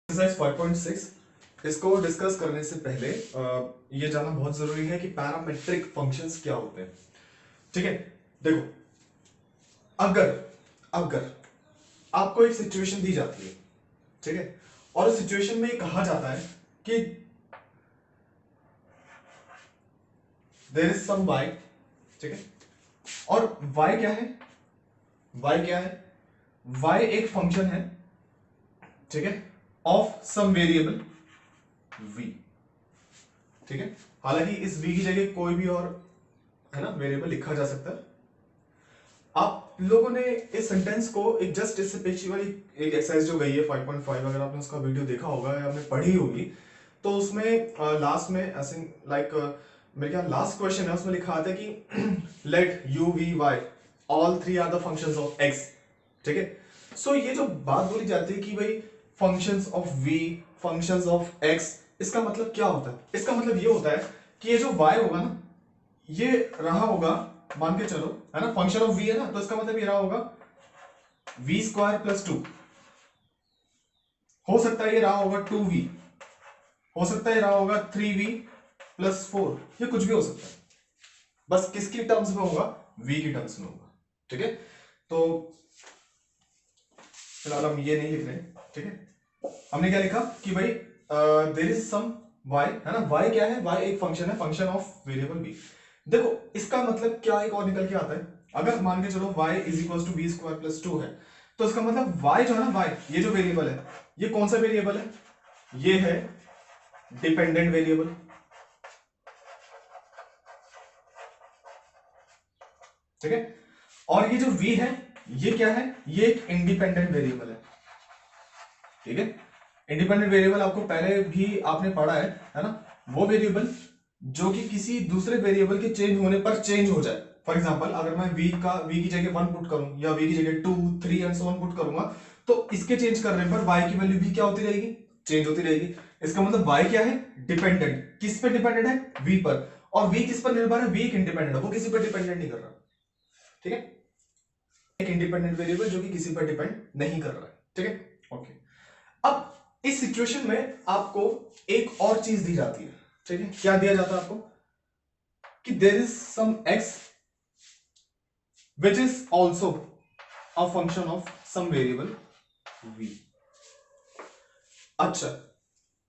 Exercise 5.6 इसको discuss करने से पहले ये जानना बहुत जरूरी है कि पैरामेट्रिक फंक्शंस क्या होते हैं। ठीक है, देखो, अगर अगर आपको एक सिचुएशन दी जाती है, ठीक है, और उस सिचुएशन में कहा जाता है कि देयर इज सम y, ठीक है, और y क्या है, y क्या है, y एक फंक्शन है, ठीक है, ऑफ सम वेरिएबल v, ठीक है। हालांकि इस v की जगह कोई भी और है ना वेरिएबल लिखा जा सकता है। आप लोगों ने इस सेंटेंस को एक जस्ट इससे पिछली वाली एक एक्सरसाइज जो गई है 5.5, अगर आपने उसका वीडियो देखा होगा या आपने पढ़ी होगी तो उसमें लास्ट में ऐसे लाइक मेरे ख्याल लास्ट क्वेश्चन है, उसमें लिखा था कि let u v y all three are the functions of x, ठीक है। सो ये जो बात बोली जाती है कि भाई functions of v functions of x, इसका मतलब क्या होता है? इसका मतलब ये होता है कि ये जो y होगा ना, ये रहा होगा, मान के चलो, है ना, फंक्शन ऑफ v है ना, तो इसका मतलब ये रहा होगा v स्क्वायर प्लस 2, हो सकता है ये रहा होगा 2v, हो सकता है ये रहा होगा 3v प्लस 4, ये कुछ भी हो सकता है, बस किसकी टर्म्स में होगा? v की टर्म्स में होगा, ठीक है। तो फिलहाल हम ये नहीं लिख रहे, ठीक है। हमने क्या लिखा कि भाई देयर इज सम y, है ना, y क्या है, y एक फंक्शन है, फंक्शन ऑफ वेरिएबल v। देखो इसका मतलब क्या एक और निकल के आता है, अगर मान के चलो y is equal to b square plus 2 है, तो इसका मतलब y जो है ना, y ये जो वेरिएबल है, ये कौन सा वेरिएबल है? ये है डिपेंडेंट वेरिएबल, ठीक है। और ये जो v है, ये क्या है? ये एक इंडिपेंडेंट वेरिएबल है, ठीक है। इंडिपेंडेंट वेरिएबल आपको पहले भी आपने पढ़ा है ना, वो वेरिएबल जो कि किसी दूसरे वेरिएबल के चेंज होने पर चेंज हो जाए। फॉर एग्जांपल अगर मैं v की जगह 1 पुट करूं या v की जगह 2 3 एंड सो ऑन पुट करूंगा, तो इसके चेंज करने पर y की वैल्यू भी क्या होती रहेगी? चेंज होती रहेगी। इसका मतलब y क्या है? डिपेंडेंट। किस पे डिपेंडेंट है? v पर। और v किस पर निर्भर है? v एक इंडिपेंडेंट है, वो किसी पर डिपेंडेंट नहीं कर रहा, ठीक है। एक इंडिपेंडेंट वेरिएबल जो कि किसी पर डिपेंड नहीं कर रहा है, ठीक है। ओके, अब इस सिचुएशन में आपको एक और चीज दी जाती है, ठीक है। क्या दिया जाता है आपको? कि there is some x which is also a function of some variable v। अच्छा,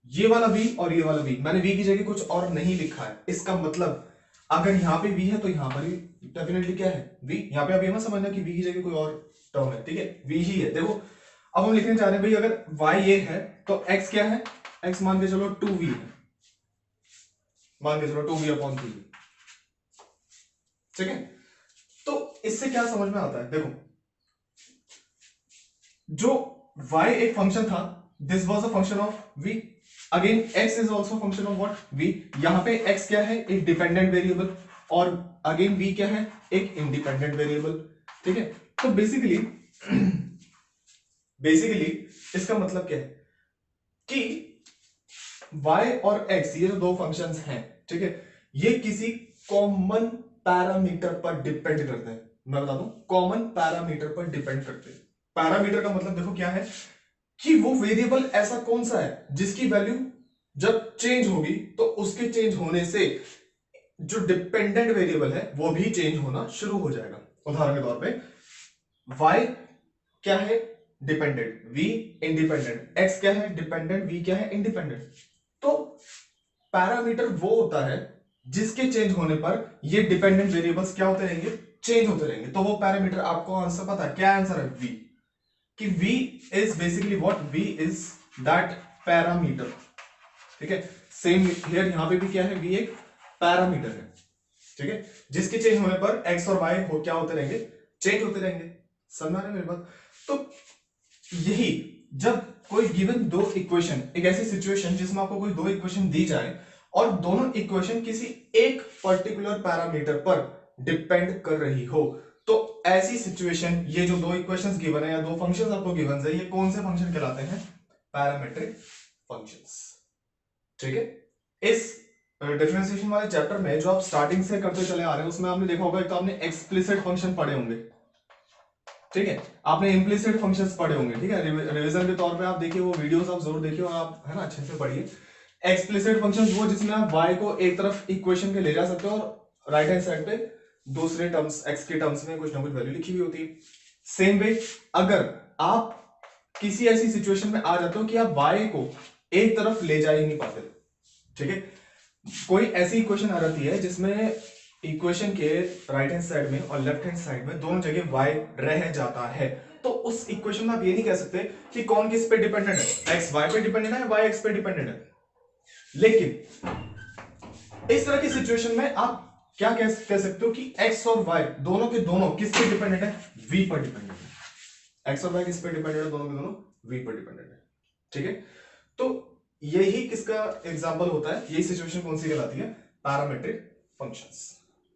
ये वाला v और ये वाला v, मैंने v की जगह कुछ और नहीं लिखा है। इसका मतलब अगर यहां पे v है तो यहां पर भी डेफिनेटली क्या है? v। यहां पे आप ये मत समझना कि v की जगह कोई और टर्म है, ठीक है, v ही है। देखो अब हम लिखने जा रहे हैं भाई, अगर y ये है तो x क्या है? x मान के चलो 2v है, मान के चलो 2v अपॉन 3, ठीक है। तो इससे क्या समझ में आता है? देखो, जो y एक फंक्शन था, this was a function of v, again x is also function of what? v। यहां पे x क्या है? एक डिपेंडेंट वेरिएबल, और अगेन v क्या है? एक इंडिपेंडेंट वेरिएबल, ठीक है। तो बेसिकली इसका मतलब क्या है कि y और x ये जो दो फंक्शंस हैं, ठीक है, ये किसी कॉमन पैरामीटर पर डिपेंड करते हैं। मैं बता दूं, कॉमन पैरामीटर पर डिपेंड करते हैं। पैरामीटर का मतलब देखो क्या है कि वो वेरिएबल ऐसा कौन सा है जिसकी वैल्यू जब चेंज होगी तो उसके चेंज होने से जो डिपेंडेंट वेरिएबल है वो भी चेंज होना शुरू हो जाएगा। उदाहरण के तौर पे y क्या है? डिपेंडेंट, v इंडिपेंडेंट, x क्या है? डिपेंडेंट, v क्या है? इंडिपेंडेंट। तो पैरामीटर वो होता है जिसके चेंज होने पर ये डिपेंडेंट वेरिएबल्स क्या होते रहेंगे? चेंज होते रहेंगे। तो वो पैरामीटर आपको आंसर पता है क्या? आंसर है v, कि v is basically what? v is that parameter, ठीक है। सेम हियर, यहां पे भी क्या है? v एक पैरामीटर है, ठीक है, जिसके चेंज होने पर x और y हो क्या होते रहेंगे? चेंज होते रहेंगे। समझ आ रहा है मेरी बात? तो यही, जब कोई गिवन दो इक्वेशन, एक ऐसी सिचुएशन जिसमें आपको कोई दो इक्वेशन दी जाए और दोनों इक्वेशन किसी एक पर्टिकुलर पैरामीटर पर डिपेंड कर रही हो, तो ऐसी सिचुएशन, ये जो दो इक्वेशंस गिवन है या दो फंक्शंस आपको गिवन है, ये कौन से फंक्शन कहलाते हैं? पैरामीट्रिक फंक्शंस, ठीक है। इस डिफरेंशिएशन वाले चैप्टर में जो आप स्टार्टिंग से करते चले आ रहे हैं, उसमें आपने देखा होगा, एक तो आपने एक्सप्लिसिट फंक्शन पढ़े होंगे, ठीक है, आपने इम्प्लिसिट फंक्शंस पढ़े होंगे, ठीक है, रिवीजन के तौर पे आप देखिए वो वीडियोस आप जरूर देखिए और आप है ना अच्छे से पढ़िए। एक्सप्लिसिट फंक्शंस वो जिसमें आप y को एक तरफ इक्वेशन के ले जा सकते हो और राइट हैंड साइड पे दूसरे टर्म्स x के टर्म्स में कुछ ना कुछ वैल्यू लिखी हुई होती है। सेम वे अगर आप किसी ऐसी सिचुएशन में आ जाते हो कि आप y को एक तरफ ले जा ही नहीं पाते, ठीक है, कोई ऐसी इक्वेशन आ जाती है जिसमें इक्वेशन के राइट हैंड साइड में और लेफ्ट हैंड साइड में दोनों जगह y रह जाता है, तो उस इक्वेशन में आप ये नहीं कह सकते कि कौन किस पे डिपेंडेंट है, x y पे डिपेंडेंट है, y x पे डिपेंडेंट है। लेकिन इस तरह की सिचुएशन में आप क्या कह सकते हो कि x और y दोनों के दोनों किस पे डिपेंडेंट है, v पर डिपेंडेंट है। x और y किस पे डिपेंडेंट है, दोनों के दोनों v पर डिपेंडेंट है, ठीक है। तो यही किसका एग्जांपल होता है, यही सिचुएशन कौन सी कहलाती है, पैरामीट्रिक फंक्शंस,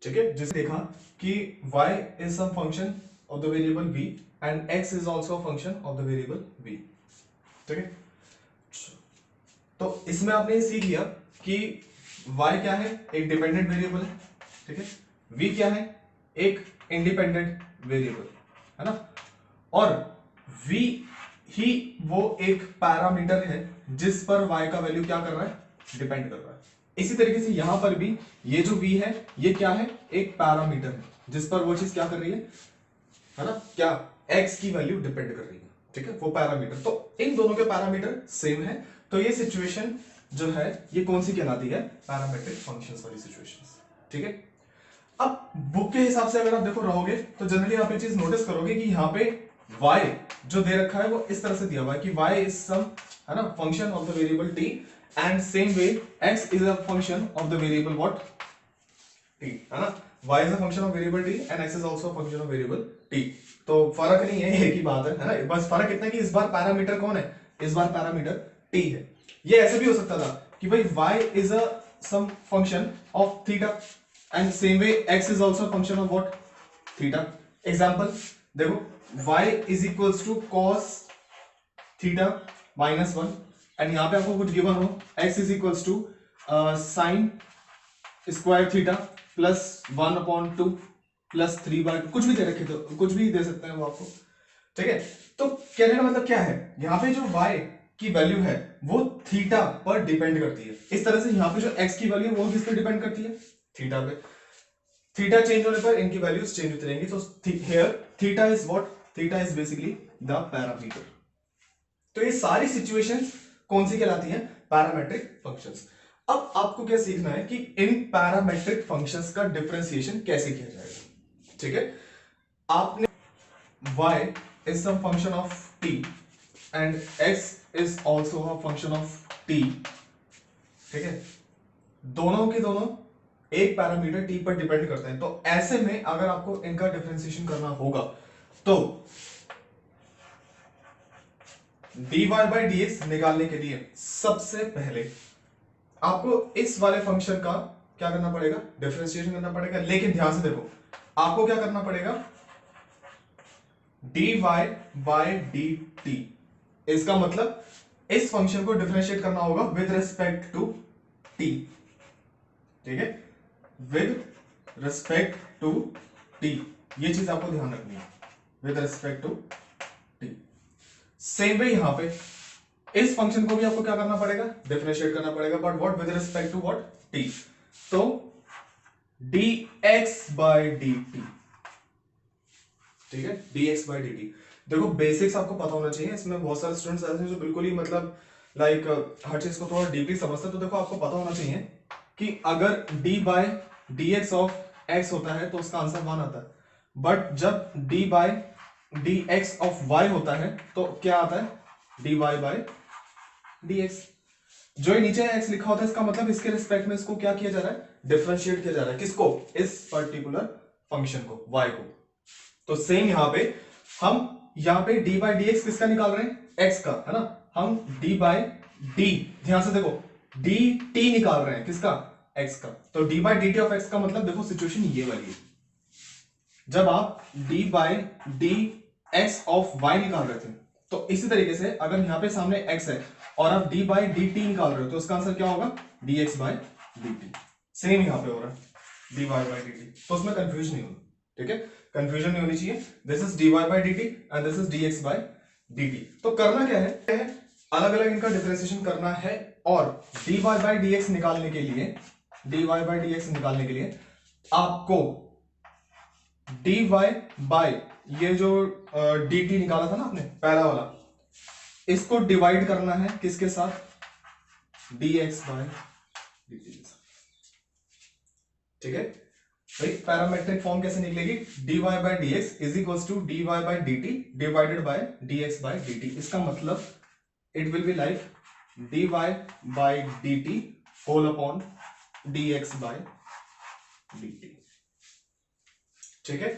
ठीक है। जिसे देखा कि y is some function of the variable v and x is also a function of the variable v, ठीक है। तो इसमें आपने सीख लिया कि y क्या है, एक डिपेंडेंट वेरिएबल है, ठीक है, v क्या है, एक इंडिपेंडेंट वेरिएबल है ना, और v ही वो एक पैरामीटर है जिस पर y का वैल्यू क्या कर रहा है, डिपेंड कर रहा है। इसी तरीके से यहां पर भी ये जो v है ये क्या है, एक पैरामीटर है जिस पर वो चीज क्या कर रही है ना, क्या x की वैल्यू डिपेंड कर रही है, ठीक है, वो पैरामीटर। तो इन दोनों के पैरामीटर सेम है, तो ये सिचुएशन जो है ये कौन सी कहलाती है, पैरामीट्रिक फंक्शंस वाली सिचुएशंस, ठीक है। अब बुक के हिसाब से अगर आप देखो रहोगे तो जनरली आप ये चीज नोटिस करोगे कि यहाँ पे y जो दे रखा है वो इस तरह से दिया हुआ है कि y इज सम है ना function of the variable t and same way x is a function of the variable what, t, है ना, y is a function of variable t and x is also a function of variable t। तो फर्क नहीं है, एक ही बात है ना, बस फर्क इतना कि इस बार पैरामीटर कौन है, इस बार पैरामीटर t है। ये ऐसे भी हो सकता था कि भाई y is a some function of theta and same way x is also function of what, theta. Example देखो y is equals to cos theta minus 1 and यहां पे आपको कुछ गिवन हो x is equals to sin square theta plus 1/2 plus 3/2, कुछ भी दे रखे तो कुछ भी दे सकते हैं वो आपको, ठीक है। तो कहने का मतलब क्या है, यहाँ पे जो y की वैल्यू है वो थीटा पर डिपेंड करती है। इस तरह से यहाँ पे जो x की वैल्यू है वो किस पे डिपेंड करती है, थीटा पे। थीटा चेंज होने पर इनकी वैल्यूज चेंज होती रहेंगी। तो here theta is what, theta is basically the parameter. तो ये सारी सिचुएशंस कौन सी कहलाती हैं, पैरामेट्रिक फंक्शंस। अब आपको क्या सीखना है कि इन पैरामेट्रिक फंक्शंस का डिफरेंशिएशन कैसे किया जाएगा, ठीक है। आपने y is some function of t and x is also a function of t, ठीक है, दोनों के दोनों एक पैरामीटर t पर डिपेंड करते हैं। तो ऐसे में अगर आपको इनका डिफरेंशिएशन करना होगा तो dy by dx निकालने के लिए सबसे पहले आपको इस वाले फंक्शन का क्या करना पड़ेगा, डिफरेंशिएशन करना पड़ेगा। लेकिन ध्यान से देखो आपको क्या करना पड़ेगा, dy by dt, इसका मतलब इस फंक्शन को डिफरेंशिएट करना होगा विद रिस्पेक्ट टू t, ठीक है, विद रिस्पेक्ट टू t, ये चीज आपको ध्यान रखनी है, with respect to t। Same way यहां पे इस फंक्शन को भी आपको क्या करना पड़ेगा, डिफरेंशिएट करना पड़ेगा, but what, with respect to what, t। तो dx by dt, ठीक है, dx by dt। देखो बेसिक्स आपको पता होना चाहिए, इसमें बहुत सारे स्टूडेंट्स ऐसे हैं जो बिल्कुल ही मतलब लाइक हर चीज को थोड़ा डीपली समझते हैं। तो देखो आपको पता होना चाहिए कि अगर d by dx of x होता है तो उसका आंसर 1 आता है, बट जब d by dx of y होता है तो क्या आता है, dy by dx। जो नीचे x लिखा होता है इसका मतलब इसके रिस्पेक्ट में इसको क्या किया जा रहा है, डिफरेंशिएट किया जा रहा है, किसको, इस पर्टिकुलर फंक्शन को, y को। तो सेम यहां पे हम यहां पे d by dx किसका निकाल रहे हैं, x का, है ना, हम d by d, ध्यान से देखो dt निकाल रहे हैं, किसका, x का। तो d by dt of x का मतलब देखो सिचुएशन ये वाली है, जब आप d by dx of y निकाल रहे थे। तो इसी तरीके से अगर यहां पे सामने x है और आप d by dt निकाल रहे हो तो उसका आंसर क्या होगा, dx by dt। सेम यहां पे हो रहा है dy by dt, तो उसमें कंफ्यूज नहीं होना, ठीक है। कंफ्यूजन नहीं होनी चाहिए। This is dy by d T and this is dx by d T. तो करना क्या है, अलग अलग इनका डिफरेंशिएशन करना है और dy बाई dx निकालने के लिए, dy बाई dx निकालने के लिए आपको dy बाई ये जो dt निकाला था ना आपने पहला वाला, इसको डिवाइड करना है किसके साथ, dx बाई dt के साथ। ठीक है भाई, पैरामेट्रिक फॉर्म कैसे निकलेगी, dy by dx is equals to dy by dt divided by dx by dt। इसका मतलब it will be like dy by dt whole upon dx by dt। ठीक है,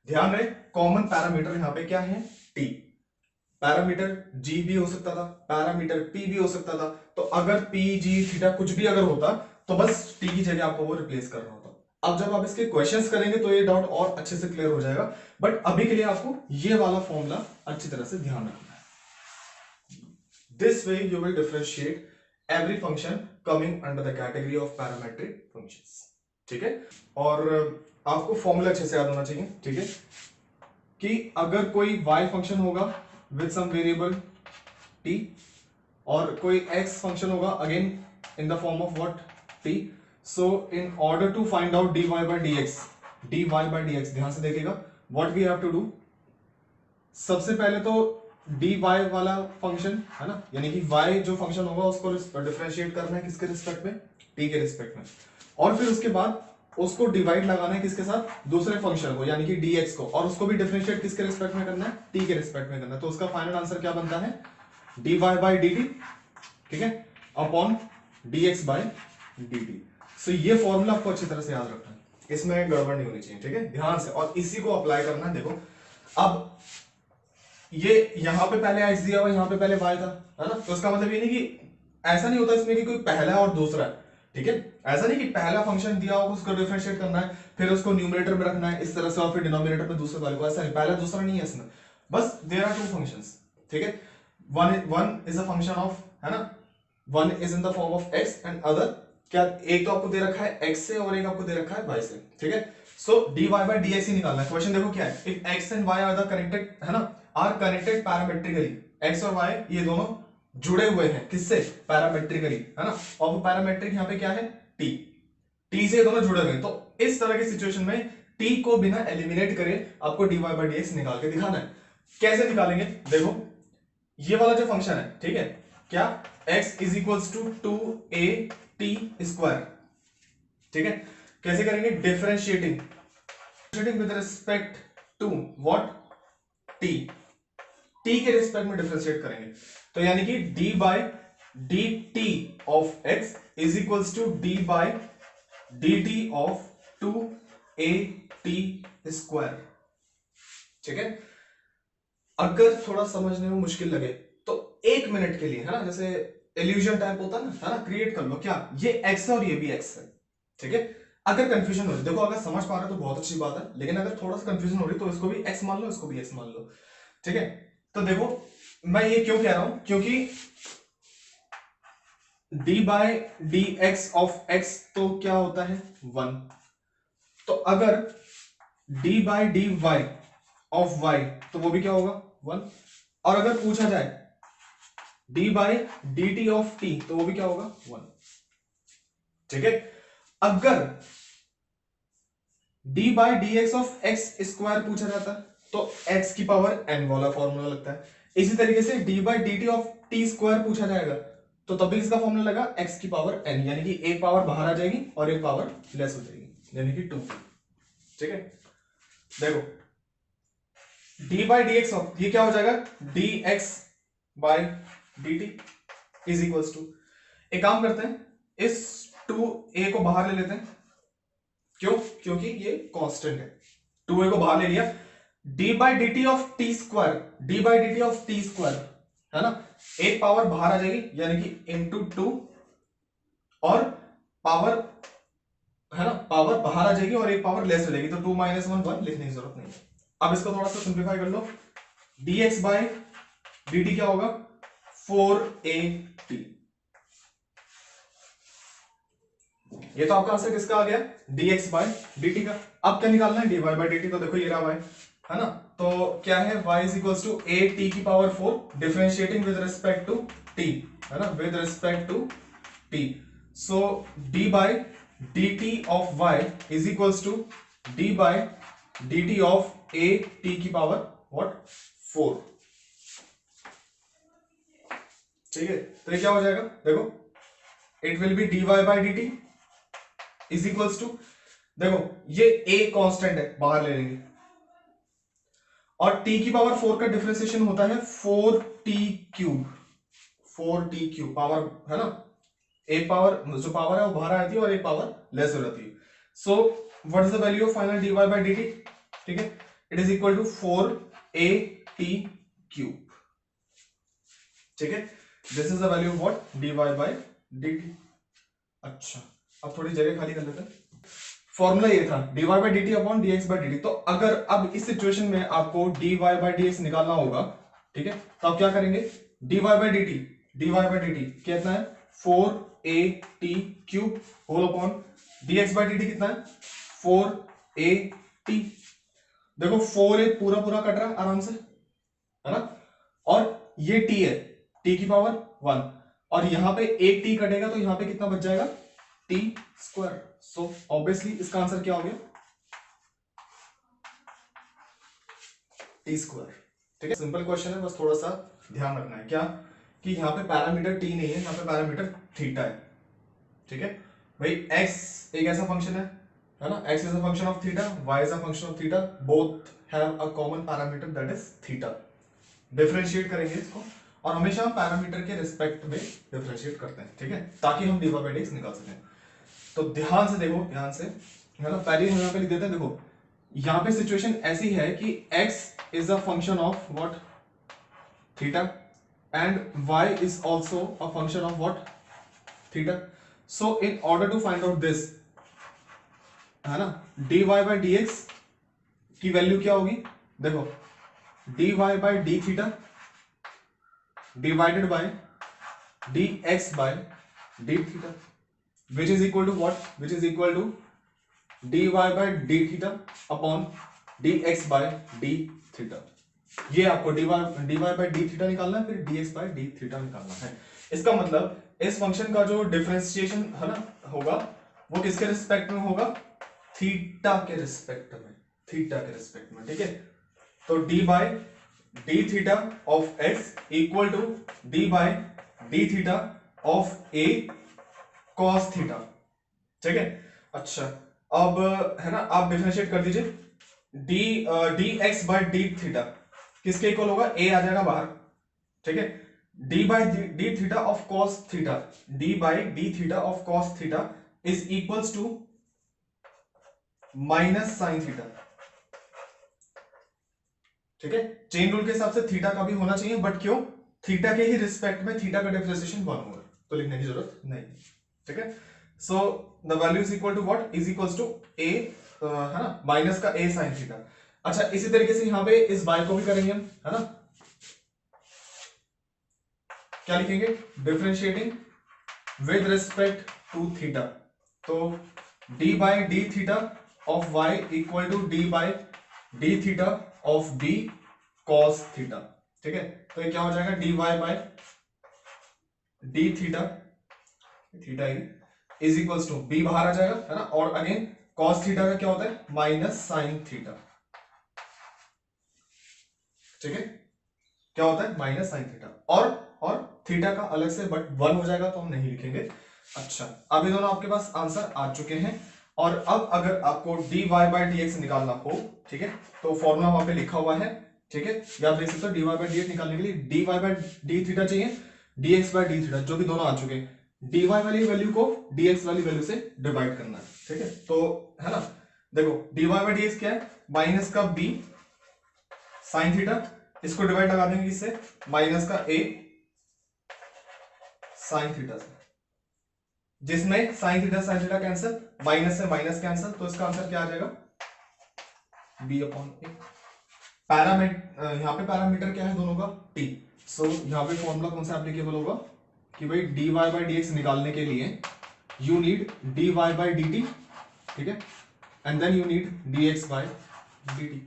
ध्यान रहे कॉमन पैरामीटर यहां पे क्या है, t। पैरामीटर g भी हो सकता था, पैरामीटर p भी हो सकता था। तो अगर p g थीटा कुछ भी अगर होता तो बस t की जगह आपको वो रिप्लेस करना होता। अब जब आप इसके क्वेश्चंस करेंगे तो ये डाउट और अच्छे से क्लियर हो जाएगा, बट अभी के लिए आपको ये वाला फॉर्मूला अच्छी तरह से ध्यान रखना है। This way you will differentiate every function coming under the category of parametric functions. ठीक है, और आपको फॉर्मूला अच्छे से याद होना चाहिए। ठीक है, कि अगर कोई y फंक्शन होगा विद सम वेरिएबल t और कोई x फंक्शन होगा again in the form of what t, so in order to find out dy by dx, ध्यान से देखिएगा what we have to do. सबसे पहले तो dy वाला फंक्शन है ना, यानी कि y जो फंक्शन होगा उसको डिफरेंशिएट करना है किसके रिस्पेक्ट में, t के रिस्पेक्ट में, और फिर उसके बाद उसको डिवाइड लगाना है किसके साथ, दूसरे फंक्शन को यानी कि dx को, और उसको भी डिफरेंशिएट किसके रिस्पेक्ट में करना है, t के रिस्पेक्ट में करना है। तो उसका फाइनल आंसर क्या बनता है, dy बाई dt, ठीक है, अपॉन dx बाई dt। सो ये फॉर्मूला आपको अच्छी तरह से याद रखना है, इसमें गड़बड़ नहीं होनी चाहिए। ठीक है, ध्यान से, और इसी को अप्लाई करना है। देखो अब ये यहां पे पहले x दिया हुआ, यहां पे पहले y था, है ना, तो उसका मतलब ये नहीं कि ऐसा नहीं होता इसमें कि कोई पहला और दूसरा है। ठीक है, ऐसा नहीं कि पहला फंक्शन दिया होगा उसको डिफरेंशिएट करना है फिर उसको न्यूमरेटर में रखना है इस तरह से और फिर डिनोमिनेटर में दूसरे वाले को, ऐसा नहीं, पहला दूसरा नहीं है इसमें, बस देयर आर टू फंक्शंस। ठीक है, one is a function of, है ना, one is in the form of x and other क्या, एक तो आपको दे रखा है x से और एक आपको दे रखा है y से। ठीक है, सो dy बाई dx ही निकालना है। क्वेश्चन देखो क्या है, if x and y are the connected, है ना, आर कनेक्टेड पैरामेट्रिकली, x और y ये दोनों जुड़े हुए हैं किससे, पैरामेट्रिकली, है ना, और वो पैरामेट्रिक यहाँ पे क्या है, t से दोनों जुड़े हुए हैं। तो इस तरह की सिचुएशन में t को बिना एलिमिनेट करे आपको dy बाई dx निकाल के दिखाना है। कैसे निकालेंगे, देखो ये वाला जो फंक्शन है, ठीक है, क्या x is equals to 2a t square. ठीक है, कैसे करेंगे, differentiating with respect to what, t के रिस्पेक्ट में डिफरेंशिएट करेंगे। तो यानी कि d by d t of x is equals to d by d t of 2at square. ठीक है, अगर थोड़ा समझने में मुश्किल लगे तो 1 मिनट के लिए, है ना, जैसे इल्यूजन टाइप होता है ना, क्रिएट कर लो, क्या ये x है और ये भी x है। ठीक है, अगर कंफ्यूजन हो रही, देखो अगर समझ पा रहे हो तो बहुत अच्छी बात है, लेकिन अगर थोड़ा सा कंफ्यूजन हो रही तो इसको भी x मान लो, इसको भी x मान लो। ठीक है, तो देखो मैं ये क्यों कह रहा हूं, क्योंकि d by d x of x तो क्या होता है 1, तो अगर d by d y of y तो वो भी क्या होगा 1, और अगर पूछा जाए d by d t of t तो वो भी क्या होगा 1। ठीक है, अगर d by d x of x square पूछा जाता तो x की पावर n वाला फॉर्मूला लगता है। इसी तरीके से d by d t of t square पूछा जाएगा तो तब भी इसका फॉर्मूला लगा x की पावर n, यानी कि एक पावर बाहर आ जाएगी और एक पावर लेस हो जाएगी, यानी कि 2। ठीक है, देखो d by d x of, ये क्या हो जाएगा, dx by d t is equals to, एक काम करते हैं, इस 2a को बाहर ले लेते हैं, क्यों, क्योंकि ये कांस्टेंट है, 2a को बाहर ले लिया, d by d t of T square, d by d t of T square, है ना, एक पावर बाहर आ जाएगी यानी कि इंटू 2, और पावर, है ना, पावर बाहर आ जाएगी और एक पावर लेस हो जाएगी, तो 2 माइनस 1 1 लिखने की जरूरत नहीं है। अब इसको थोड़ा सा सिंप्लीफाई कर लो, dx बाई डी टी क्या होगा 4at, ये तो आपका आंसर किसका आ गया, dx बाय dt का। अब क्या निकालना है, dy बाय dt, तो देखो ये रहा y, है ना। तो क्या है, y is equals to a t की power 4 differentiating with respect to t, है ना, विद रिस्पेक्ट टू t। सो d by dt of y is equals to d by dt of a t की पावर व्हाट 4। ठीक है, तो ये क्या हो जाएगा, देखो it will be dy by dt is equals to, देखो ये a कांस्टेंट है, बाहर ले लेंगे, और t की पावर 4 का डिफरेंशिएशन होता है 4t cube, 4t cube power, है ना, एक पावर जो पावर है वो बाहर आती है और एक पावर लेस हो जाती है। So what is the value of final dy by dt, ठीक है, it is equal to 4at cube. ठीक है, this is the value of what, dy by dt। अच्छा, अब थोड़ी जगह खाली कर लेते हैं। फॉर्मूला ये था dy by dt upon dx by dt। तो अगर अब इस सिचुएशन में आपको dy बाय dx निकालना होगा, ठीक है, तो आप क्या करेंगे, dy बाय dt कितना है 4at cube whole upon dx by dt कितना है 4at। देखो 4a पूरा पूरा कट रहा है आराम से, है ना, और ये t है, t की पावर 1, और यहां पे एक t कटेगा तो यहां पे कितना बच जाएगा, t स्क्वायर। सो ऑब्वियसली इसका आंसर क्या हो गया, टी स्क्वायर। ठीक है, सिंपल क्वेश्चन है, बस थोड़ा सा ध्यान रखना है क्या, कि यहाँ पे पैरामीटर टी नहीं है, यहाँ पे पैरामीटर थीटा है। ठीक है भाई, x एक ऐसा फंक्शन है ना, x is a function of theta, y is a function of theta, both have a common parameter that is theta. Differentiate करेंगे इसको, और हमेशा पैरामीटर के रिस्पेक्ट में डिफरेंशिएट करते हैं, ठीक है, ताकि हम dy बाय dx निकाल सकें। तो ध्यान से देखो, ध्यान से, है ना, पहले हम यहाँ पे लिख देते हैं। देखो यहाँ पे सिचुएशन ऐसी है कि x is a function of what, theta, and y is also a function of what, theta. So in order to find out this, है ना, dy बाय dx की वैल्यू क्या होगी, देखो dy by d theta divided by dx by d theta, which is equal to what, which is equal to dy by d theta upon dx by d theta। ये आपको dy by d theta निकालना है, फिर dx by d theta निकालना है। इसका मतलब इस फंक्शन का जो डिफरेंशिएशन है ना होगा, वो किसके रिस्पेक्ट में होगा, थीटा के रिस्पेक्ट में, थीटा के रिस्पेक्ट में। ठीक है, तो d by d theta of x equal to d by d theta of a cos theta. ठीक है, अच्छा अब है ना, आप डिफरेंशिएट कर दीजिए, d x by d theta किसके इक्वल होगा, ए आ जाएगा बाहर। ठीक है, d by d theta of cos theta, d by d theta of cos theta is equals to minus sine theta. ठीक है, चेन रूल के हिसाब से थीटा का भी होना चाहिए, बट क्यों, थीटा के ही रिस्पेक्ट में थीटा का डिफरेंशिएशन 1 होगा, तो लिखने की जरूरत नहीं। ठीक है, so the value is equal to what, is equals to a, है ना, माइनस का ए साइन थीटा। अच्छा, इसी तरीके से यहां पे इस बाय को भी करेंगे हम, है ना, क्या लिखेंगे, differentiating with respect to theta, तो d by d theta of y equal to d by d theta of b cos theta. ठीक है, तो ये क्या हो जाएगा, d y by d theta, theta is equals to b बाहर आ जाएगा, है ना, और अगेन कॉस थीटा का क्या होता है, माइनस साइन थीटा। ठीक है, क्या होता है, माइनस साइन थीटा, और थीटा का अलग से बट 1 हो जाएगा तो हम नहीं लिखेंगे। अच्छा, अभी दोनों आपके पास आंसर आ चुके हैं, और अब अगर आपको dy बाय dx निकालना हो, ठीक है, तो फॉर्मूला वहां पे लिखा हुआ है। ठीक है, या आप देख सकते हो dy बाय dx निकालने के लिए dy बाय d थीटा चाहिए, dx बाय d थीटा, जो कि दोनों आ चुके हैं, dy वाली वैल्यू को dx वाली वैल्यू से डिवाइड करना है। ठीक है, तो है ना, देखो dy बाय dx क्या है, माइनस का b साइन थीटा, इसको डिवाइड लगा देंगे इससे, माइनस का a साइन थीटा से, जिसमें साइन थीटा कैंसिल, माइनस से माइनस कैंसिल, तो इसका आंसर क्या आ जाएगा, b अपॉन ए। पैरामीटर, यहाँ पे पैरामीटर क्या है दोनों का, t। सो यहाँ पे फॉर्मूला कौन सा एप्लीकेबल होगा, कि भाई dy बाय dx निकालने के लिए you need d y by d t, ठीक है, and then you need d x by d t.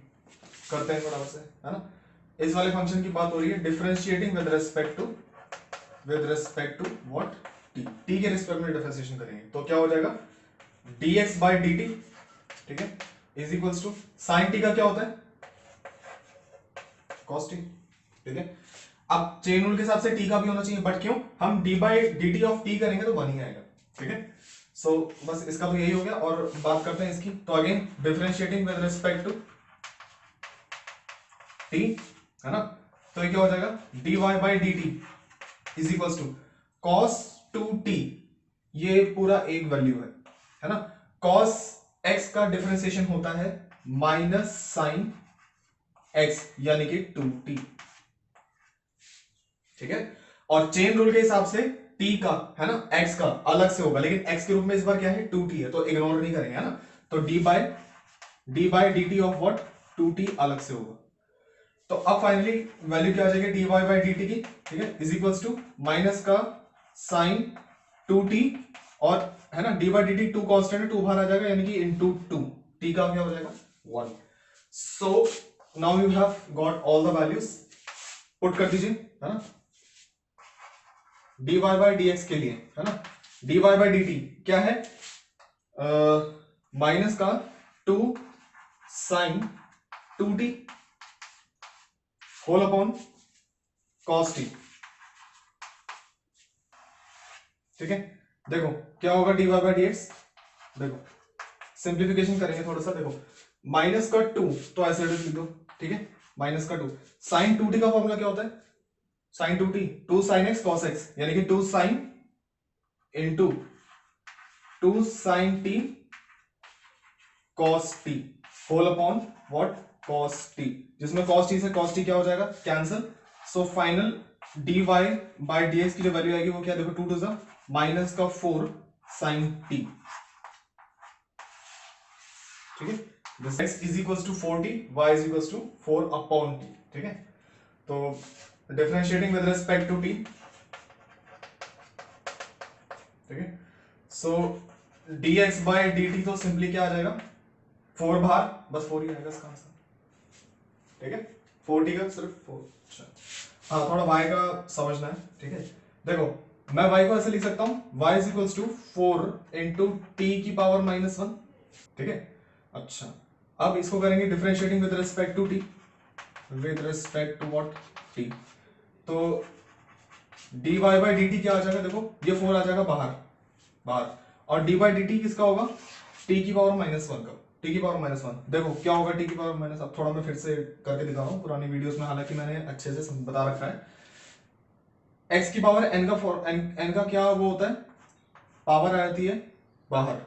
करते हैं फटाफट से, है ना। इस वाले फंक्शन की बात हो रही है differentiating with respect to what, t. T के रिस्पेक्ट में डिफरेंशिएशन करेंगे तो क्या हो जाएगा, d x by d t, ठीक है, is equals to sine t का क्या होता है, कॉस टी, ठीक है। अब चेन रूल के हिसाब से टी का भी होना चाहिए, बट क्यों, हम D by d t of T करेंगे तो बन ही आएगा, ठीक है। सो बस इसका तो यही हो गया। और बात करते हैं इसकी, तो again differentiating with respect to t, है ना, तो ये क्या हो जाएगा, d y by d t is equals to cos two t, ये पूरा एक वैल्यू है ना। कॉस एक्स का डिफरेंशिएशन होता है माइनस साइन एक्स यानी कि 2t, ठीक है। और चेन रूल के हिसाब से t का, है ना, x का अलग से होगा, लेकिन x के रूप में इस बार क्या है 2t है, तो इग्नोर नहीं करेंगे, है ना। तो d by d t of what, 2t अलग से होगा। तो अब फाइनली वैल्यू क्या आ जाएगी d y by d t की, ठीक है, इज इक्वल्स टू माइनस का साइन 2t, और है ना d by d t 2 constant है, 2 बाहर आ जाएगा, यानी कि इनटू 2, t का क्या हो जाएगा 1। So now you have got all the values, put कर दीजिए, है ना, d y by d x के लिए, है ना, d y by d t क्या है, माइनस का 2 sine 2t whole upon cos t, ठीक है। देखो क्या होगा d y by d x, देखो सिंप्लीफिकेशन करेंगे थोड़ा सा, देखो माइनस का 2 तो ऐसे लिख दो, ठीक है, माइनस का 2, साइन 2t का फॉर्मूला क्या होता है, sine 2t 2 sine x cos x, यानी कि 2 sine into 2 sine t cos t whole upon what, cos t, जिसमें कॉस टी से कॉस टी क्या हो जाएगा, cancel. So final d y by d x की जो वैल्यू आएगी वो क्या, देखो 2 टू सा माइनस का 4 साइन टी, ठीक है, this x is equals to 4t, y is equals to 4 upon t, ठीक है। तो differentiating with respect to t, ठीक है, सो dx बाय dt तो सिंपली क्या आ जाएगा, 4 बाहर, बस 4 ही आएगा इसका आंसर, ठीक है, 4t का सिर्फ 4। अच्छा हाँ, थोड़ा y का समझना है, ठीक है। देखो मैं y को ऐसे लिख सकता हूं, y is equals to 4 into t की पावर -1, ठीक है। अच्छा अब इसको करेंगे differentiating with respect to t, with respect to what, t, तो dy बाई dt क्या आ जाएगा, देखो ये 4 आ जाएगा बाहर, और डी बाई डी टी किसका होगा, t की पावर -1 का, t की पावर -1, देखो क्या होगा t की पावर माइनस, अब थोड़ा मैं फिर से करके दिखा रहा हूं, पुरानी वीडियोस में हालांकि मैंने अच्छे से बता रखा है। x की पावर n का n का क्या वो होता है, पावर आ जाती है बाहर,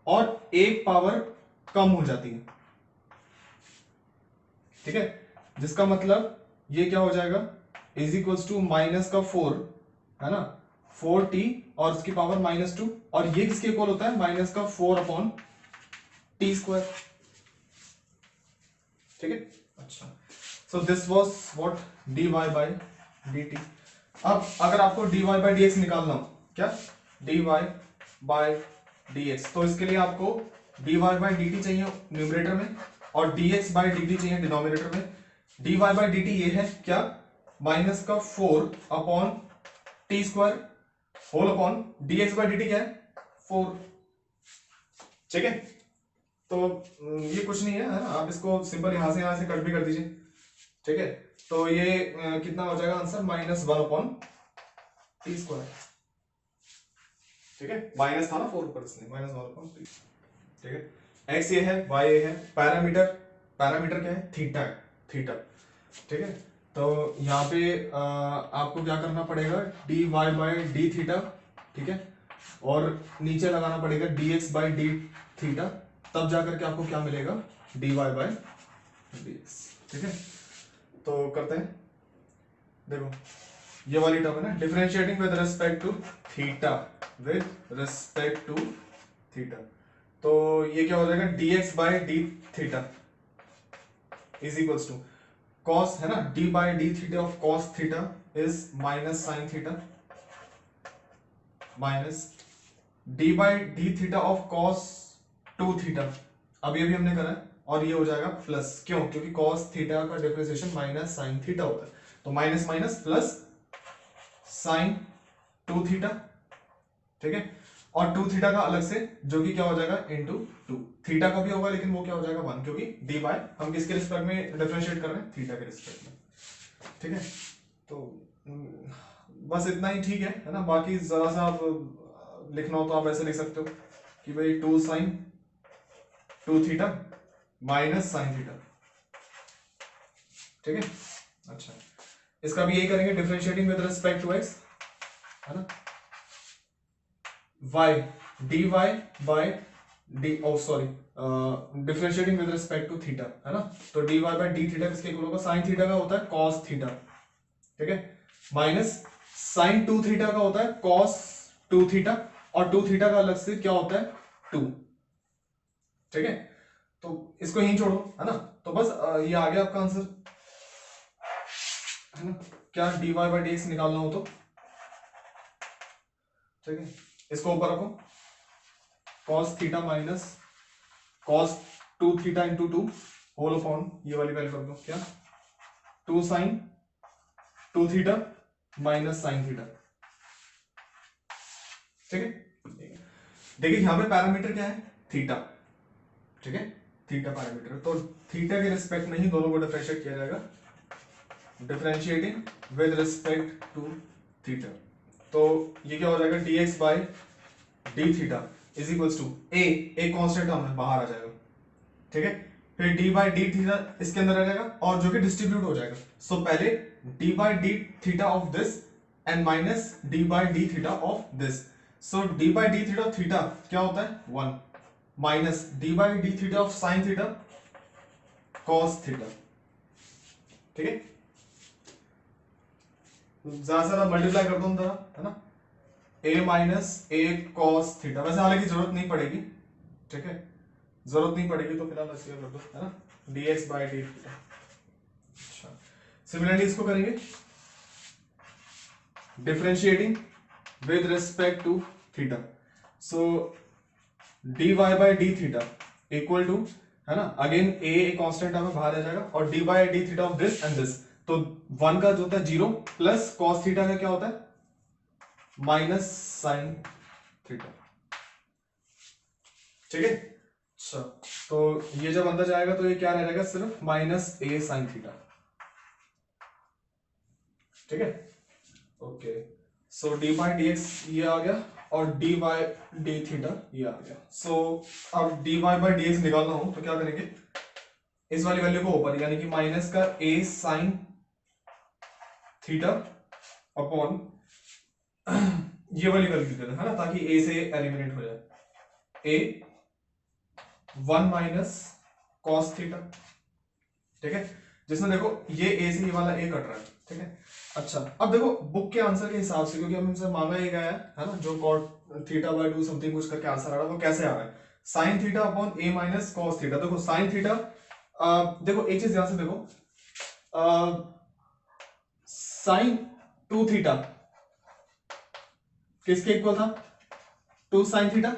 और एक पावर कम हो जाती है, ठीक है, जिसका मतलब ये क्या हो जाएगा, इज इक्वल्स टू माइनस का 4, है ना, 4t और उसकी पावर -2, और ये किसके इक्वल होता है, माइनस का 4 अपॉन टी स्क्वायर, ठीक है। अच्छा so this was what d y by d t. अब अगर आपको d y by d x निकालना हो, क्या, d y by d x, तो इसके लिए आपको d y by d t चाहिए न्यूमरेटर में, और d x by d t चाहिए डिनोमिनेटर में। D y by d t ये है क्या, माइनस का 4 upon t square whole upon d x by d t क्या है, 4, ठीक है। तो ये कुछ नहीं है ना, आप इसको सिंपल यहां से कट भी कर दीजिए, ठीक है। तो ये कितना हो जाएगा आंसर, -1 अपॉन टी स्क्वायर, ठीक है, माइनस था ना 4 ऊपर, इसलिए -1 अपॉन टी, ठीक है। एक्स ये है, वाई ये है, पैरामीटर क्या है, थीटा, ठीक है। तो यहाँ पे आपको क्या करना पड़ेगा, d y by d theta, ठीक है, और नीचे लगाना पड़ेगा d x by d theta, तब जाकर के आपको क्या मिलेगा, d y by d x, ठीक है। तो करते हैं, देखो ये वाली टर्म है ना, differentiating with respect to theta, तो ये क्या हो जाएगा, d x by d theta is equals to cos, है ना, d by d theta of cos theta is minus sine theta minus d by d theta of cos 2 theta, अभी अभी हमने करा है, और ये हो जाएगा प्लस, क्यों? क्योंकि कॉस थीटा का डिफरेंशिएशन माइनस साइन थीटा होता है, तो minus minus plus sign 2 theta, ठीक है, और 2 थीटा का अलग से, जो कि क्या हो जाएगा इंटू 2, थीटा का भी होगा लेकिन वो क्या हो जाएगा 1, क्योंकि डी बाय हम किसके रिस्पेक्ट में डिफरेंशिएट कर रहे हैं? थीटा के रिस्पेक्ट में, ठीक है। तो बस इतना ही ठीक है ना। बाकी जरा सा आप लिखना हो तो आप ऐसे लिख सकते हो कि भाई 2 sine 2 theta minus sine theta, ठीक है। अच्छा, इसका भी यही करेंगे, differentiating with respect to x, है ना, y dy by d, oh sorry, differentiating with respect to theta, है ना, तो dy बाय डी थीटा किसके इक्वल होगा? साइन थीटा का होता है cos थीटा, ठीक है, माइनस साइन 2 थीटा का होता है cos 2 थीटा, और 2 थीटा का अलग से क्या होता है? 2, ठीक है। तो इसको यहीं छोड़ो, है ना, तो बस ये आ गया आपका आंसर, है ना। क्या dy बाय dx निकालना हो तो, ठीक है, इसको ऊपर रखो, cos theta minus cos 2 theta into 2 whole upon ये वाली वैल्यू कर दो, क्या 2 sine 2 theta minus sine theta, ठीक है। देखिए यहां पे पैरामीटर क्या है? थीटा, ठीक है, थीटा पैरामीटर, तो थीटा के रिस्पेक्ट में ही दोनों को डिफरेंशिएट किया जाएगा, differentiating with respect to theta, तो ये क्या हो जाएगा? dx by d theta is equals to a constant term है, बाहर आ जाएगा, ठीक है, फिर डी बाई डी थीटा इसके अंदर आ जाएगा, और जो कि डिस्ट्रीब्यूट हो जाएगा, सो पहले D by d theta of this and minus d by d theta of this, so D by d theta of theta क्या होता है? 1 minus d by d theta of sine theta cos theta, ठीक है। ज्यादा से ज्यादा multiply कर दो जरा, है ना, a minus A cos theta, वैसे हालांकि जरूरत नहीं पड़ेगी, ठीक है, जरूरत नहीं पड़ेगी, तो फिलहाल ऐसे कर दो, है ना, dx बाय डी थीटा। अच्छा, सिमिलरली इसको करेंगे differentiating with respect to theta, so dy by d theta equal to, है ना, अगेन a एक कांस्टेंट हमें बाहर आ जाएगा, और dy by d theta of this and this, तो 1 का जो होता है 0 प्लस cos थीटा का क्या होता है? माइनस साइन थीटा, ठीक है। अच्छा, तो ये जब अंदर जाएगा तो ये क्या रह जाएगा? सिर्फ माइनस ए साइन थीटा, ठीक है, okay. So D by d x ये आ गया, और डी बाई डी थीटा ये आ गया। सो अब d y by d x निकालना हो तो क्या करेंगे? इस वाली वैल्यू को ऊपर, यानी कि माइनस का ए साइन थीटा अपॉन ये वाली वैल्यू देना, है ना, ताकि ए से एलिमिनेट हो जाए, ए 1 माइनस कॉस थीटा, ठीक है, जिसमें देखो ये ए से ये वाला ए कट रहा है, ठीक है। अच्छा, अब देखो बुक के आंसर के हिसाब से, क्योंकि हमसे मांगा ही गया है ना, जो कॉट थीटा बाय 2 समथिंग कुछ करके आंसर आ रहा है, वो कैसे आ रहा है? साइन थीटा अपॉन ए माइनस कॉस थीटा। देखो साइन थीटा, देखो एक चीज ध्यान से देखो, साइन 2 थीटा किसके इक्वल था? 2 साइन थीटा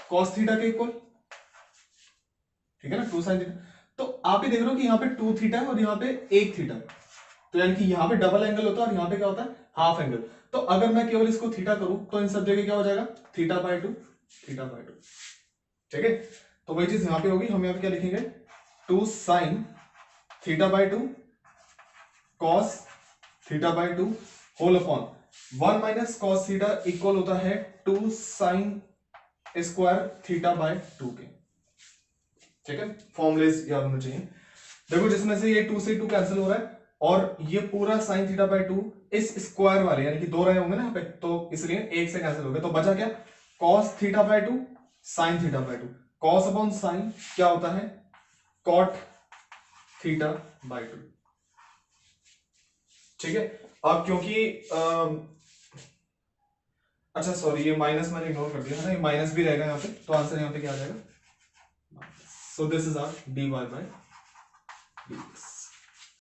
कॉस थीटा के इक्वल, ठीक है ना, 2 साइन थीटा। तो आप ही देख रहे हो कि यहाँ पे 2 थीटा है और यहाँ पे 1 थीटा, तो यानी कि यहाँ पे डबल एंगल होता है और यहाँ पे क्या होता है? Half angle. तो अगर मैं केवल इसको थीटा करूं तो इन सब जगह क्या हो जाएगा? थीटा बाय 2, थीटा बाय 2, ठीक है। तो वही चीज यहाँ पे होगी, हम यहाँ पे क्या लिखेंगे? 2 sine theta by 2 cos theta by 2 whole upon 1 minus cos theta equal होता है 2 साइन स्क्वायर थीटा बाय 2 के, ठीक है। फॉर्मूलेस याद होने चाहिए। देखो जिसमें से ये 2 से 2 कैंसिल हो रहा है और ये पूरा साइन थीटा बाय 2 इस स्क्वायर वाले यानी कि 2 रहे होंगे ना यहाँ पे, तो इसलिए 1 से कैंसिल हो गया, तो बचा क्या? Cos theta by 2 sine theta by 2, cos upon sine क्या होता है? कॉट थीटा बाय 2, ठीक है। अब क्योंकि अच्छा सॉरी, ये माइनस मैंने इग्नोर कर दिया है ना, ये माइनस भी रहेगा यहाँ पे, तो आंसर यहाँ पे क्या आ जाएगा? So this is our dy by dx।